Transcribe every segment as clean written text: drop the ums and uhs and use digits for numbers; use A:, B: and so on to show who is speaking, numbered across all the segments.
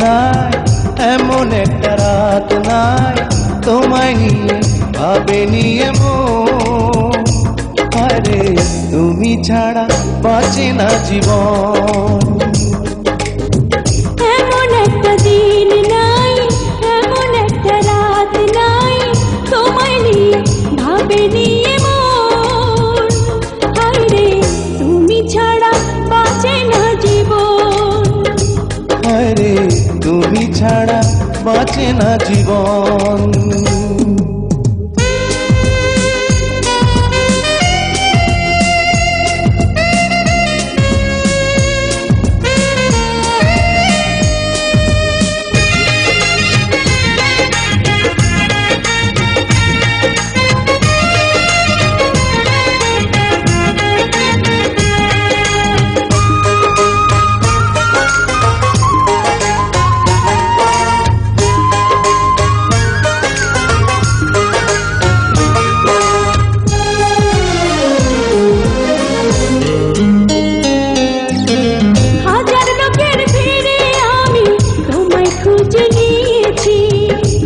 A: নাই, এমন একটা রাত নাই তোমায় নিয়ে ভাবে নিয়ে মন। আরে তুমি ছাড়া বাঁচে না জীবন।
B: এমন একটা দিন নাই, এমন একটা রাত নাই তোমায় নিয়ে ভাবে নিয়ে মন। হায়রে তুমি ছাড়া বাঁচে না জীবন।
A: আরে তুমি ছাড়া বাঁচে না জীবন।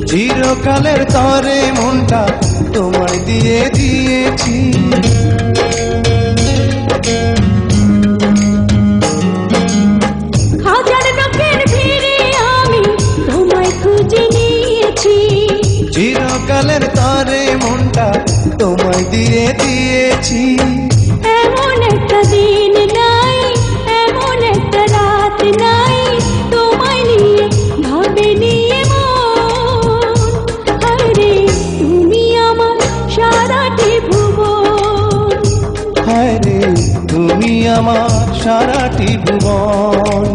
A: চিরকালের তরে মনটা তোমায় দিয়ে দিয়েছি।
B: হাজার লোকের ভিড়ে আমি তোমায় খুঁজে নিয়েছি।
A: চিরকালের তরে মনটা তোমায় দিয়ে দিয়েছি।
B: এমন একটা দিন নাই, এমন একটা রাত নাই তোমায় নিয়ে ভাবে নিয়ে মন। হায়রে তুমি আমার সারাটি ভুবন।
A: হায়রে তুমি আমার সারাটি ভুবন।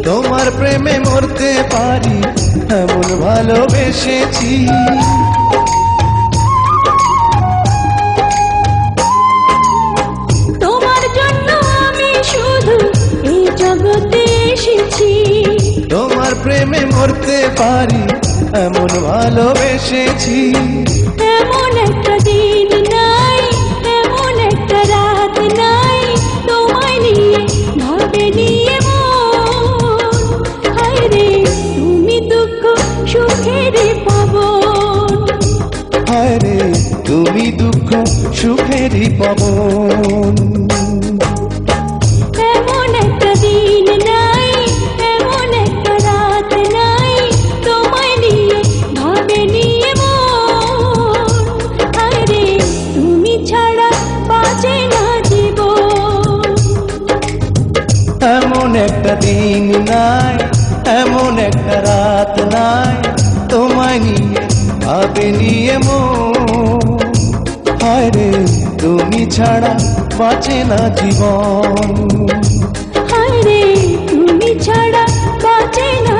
A: তোমার প্রেমে মরতে পারি এমন ভালোবেসেছি।
B: তোমার জন্য আমি শুধু এই জগতে এসেছি।
A: তোমার প্রেমে মরতে পারি এমন ভালোবেসেছি।
B: এমন একটা দিন নাই, এমন একটা রাত নাই তোমায় নিয়ে ভাবে নিয়ে মন। হায়রে তুমি দুঃখ সুখের পাবন।
A: হায়রে তুমি দুঃখ সুখেরই পাবন।
B: এমন একটা দিন নাই, এমন একটা রাত নাই তোমায় নিয়ে ভাবে নিয়ে মন। হায়রে তুমি ছাড়া বাঁচে না জীবন।
A: এমন একটা দিন নাই, এমন একটা রাত নাই তোমায় নিয়ে ভাবে নিয়ে মন। হায়রে তুমি ছাড়া বাঁচে না জীবন।
B: হায়রে তুমি ছাড়া বাঁচে না